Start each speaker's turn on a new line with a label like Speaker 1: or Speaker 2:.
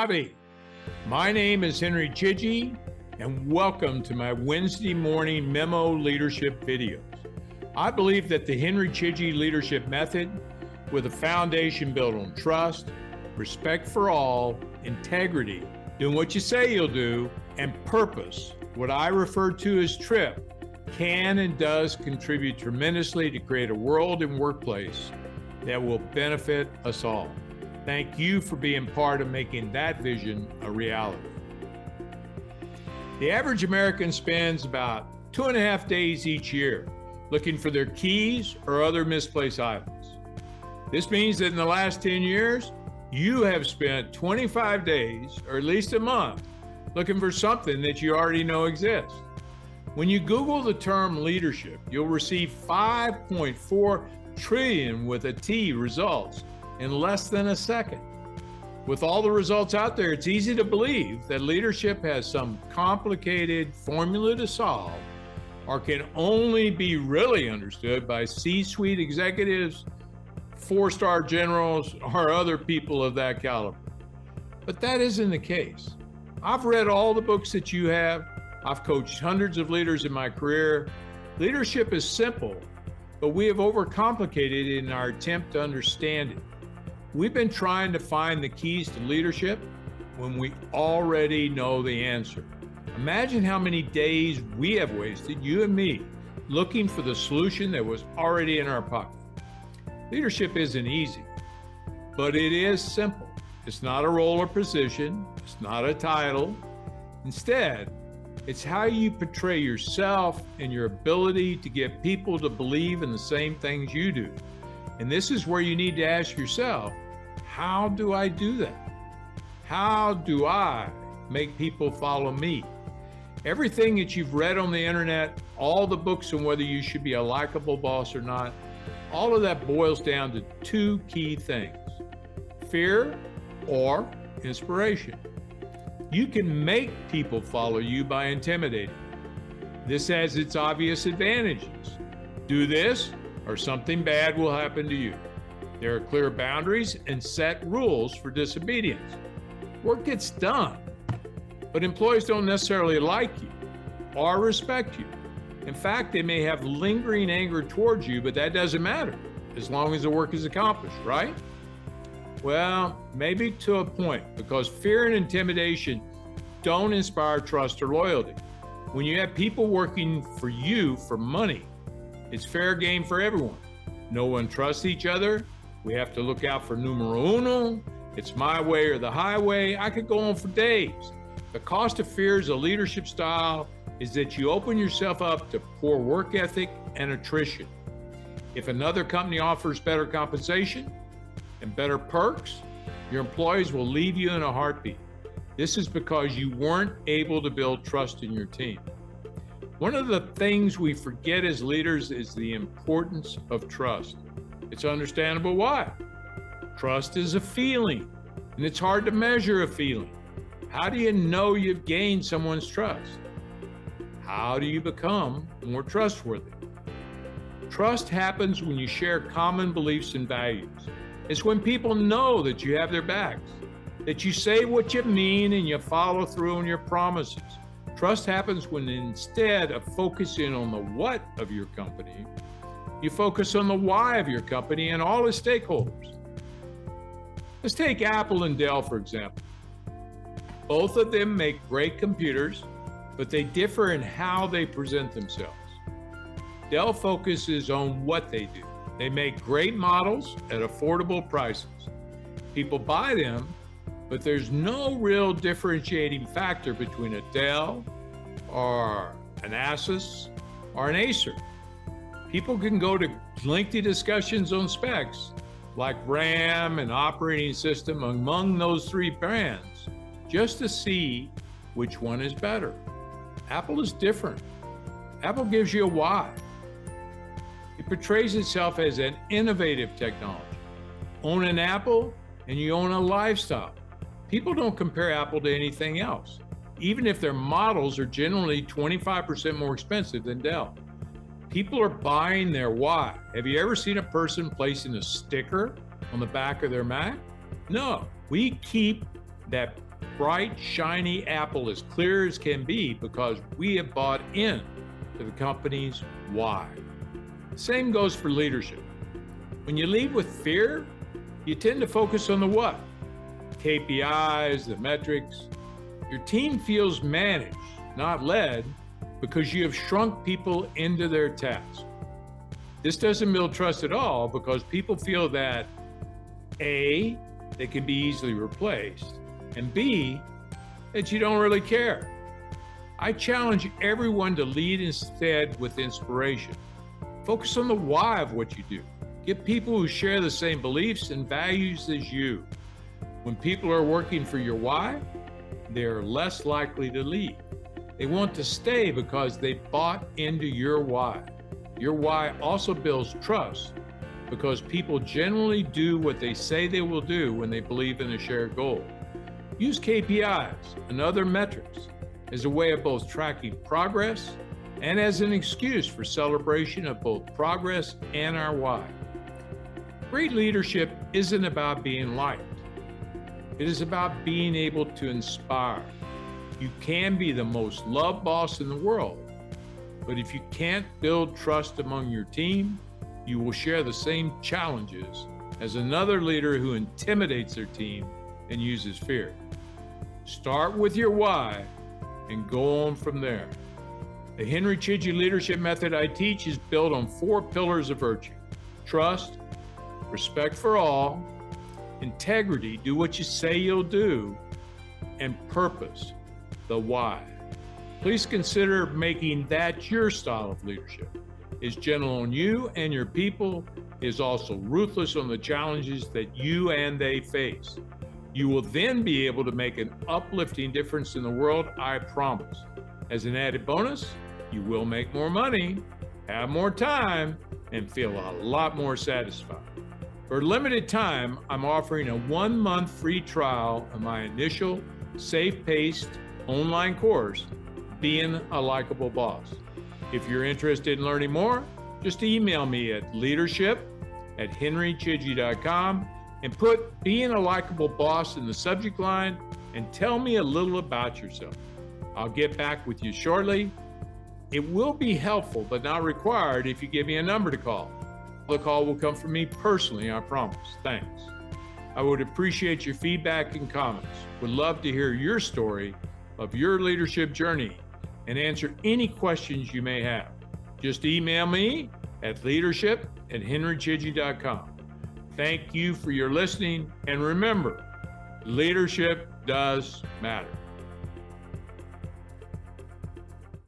Speaker 1: Howdy, my name is Henry Chidgey, and welcome to my Wednesday morning memo leadership videos. I believe that the Henry Chidgey leadership method, with a foundation built on trust, respect for all, integrity, doing what you say you'll do, and purpose, what I refer to as TRIP, can and does contribute tremendously to create a world and workplace that will benefit us all. Thank you for being part of making that vision a reality. The average American spends about 2.5 days each year looking for their keys or other misplaced items. This means that in the last 10 years, you have spent 25 days, or at least a month, looking for something that you already know exists. When you Google the term leadership, you'll receive 5.4 trillion with a T results in less than a second. With all the results out there, it's easy to believe that leadership has some complicated formula to solve or can only be really understood by C-suite executives, 4-star generals, or other people of that caliber. But that isn't the case. I've read all the books that you have. I've coached hundreds of leaders in my career. Leadership is simple, but we have overcomplicated it in our attempt to understand it. We've been trying to find the keys to leadership when we already know the answer. Imagine how many days we have wasted, you and me, looking for the solution that was already in our pocket. Leadership isn't easy, but it is simple. It's not a role or position. It's not a title. Instead, it's how you portray yourself and your ability to get people to believe in the same things you do. And this is where you need to ask yourself, how do I do that? How do I make people follow me? Everything that you've read on the internet, all the books on whether you should be a likable boss or not, all of that boils down to two key things: fear or inspiration. You can make people follow you by intimidating. This has its obvious advantages. Do this or something bad will happen to you. There are clear boundaries and set rules for disobedience. Work gets done, but employees don't necessarily like you or respect you. In fact, they may have lingering anger towards you, but that doesn't matter as long as the work is accomplished, right? Well, maybe to a point, because fear and intimidation don't inspire trust or loyalty. When you have people working for you for money, it's fair game for everyone. No one trusts each other. We have to look out for numero uno. It's my way or the highway. I could go on for days. The cost of fear as a leadership style is that you open yourself up to poor work ethic and attrition. If another company offers better compensation and better perks, your employees will leave you in a heartbeat. This is because you weren't able to build trust in your team. One of the things we forget as leaders is the importance of trust. It's understandable why. Trust is a feeling, and it's hard to measure a feeling. How do you know you've gained someone's trust? How do you become more trustworthy? Trust happens when you share common beliefs and values. It's when people know that you have their backs, that you say what you mean and you follow through on your promises. Trust happens when, instead of focusing on the what of your company, you focus on the why of your company and all its stakeholders. Let's take Apple and Dell, for example. Both of them make great computers, but they differ in how they present themselves. Dell focuses on what they do. They make great models at affordable prices. People buy them, but there's no real differentiating factor between a Dell or an Asus or an Acer. People can go to lengthy discussions on specs like RAM and operating system among those three brands just to see which one is better. Apple is different. Apple gives you a why. It portrays itself as an innovative technology. Own an Apple and you own a lifestyle. People don't compare Apple to anything else, even if their models are generally 25% more expensive than Dell. People are buying their why. Have you ever seen a person placing a sticker on the back of their Mac? No, we keep that bright, shiny apple as clear as can be because we have bought in to the company's why. Same goes for leadership. When you lead with fear, you tend to focus on the what, KPIs, the metrics. Your team feels managed, not led, because you have shrunk people into their task. This doesn't build trust at all because people feel that A, they can be easily replaced, and B, that you don't really care. I challenge everyone to lead instead with inspiration. Focus on the why of what you do. Get people who share the same beliefs and values as you. When people are working for your why, they're less likely to leave. They want to stay because they bought into your why. Your why also builds trust because people generally do what they say they will do when they believe in a shared goal. Use KPIs and other metrics as a way of both tracking progress and as an excuse for celebration of both progress and our why. Great leadership isn't about being liked. It is about being able to inspire. You can be the most loved boss in the world, but if you can't build trust among your team, you will share the same challenges as another leader who intimidates their team and uses fear. Start with your why and go on from there. The Henry Chidgey leadership method I teach is built on 4 pillars of virtue: trust, respect for all, integrity, do what you say you'll do, and purpose, the why. Please consider making that your style of leadership. Is gentle on you and your people, is also ruthless on the challenges that you and they face. You will then be able to make an uplifting difference in the world, I promise. As an added bonus, you will make more money, have more time, and feel a lot more satisfied. For a limited time, I'm offering a 1-month free trial of my initial, safe-paced online course, Being a Likeable Boss. If you're interested in learning more, just email me at leadership@henrychidgey.com and put Being a Likeable Boss in the subject line and tell me a little about yourself. I'll get back with you shortly. It will be helpful but not required if you give me a number to call. The call will come from me personally, I promise. Thanks. I would appreciate your feedback and comments. Would love to hear your story of your leadership journey and answer any questions you may have. Just email me at leadership@henrychidgey.com. Thank you for your listening, and remember, leadership does matter.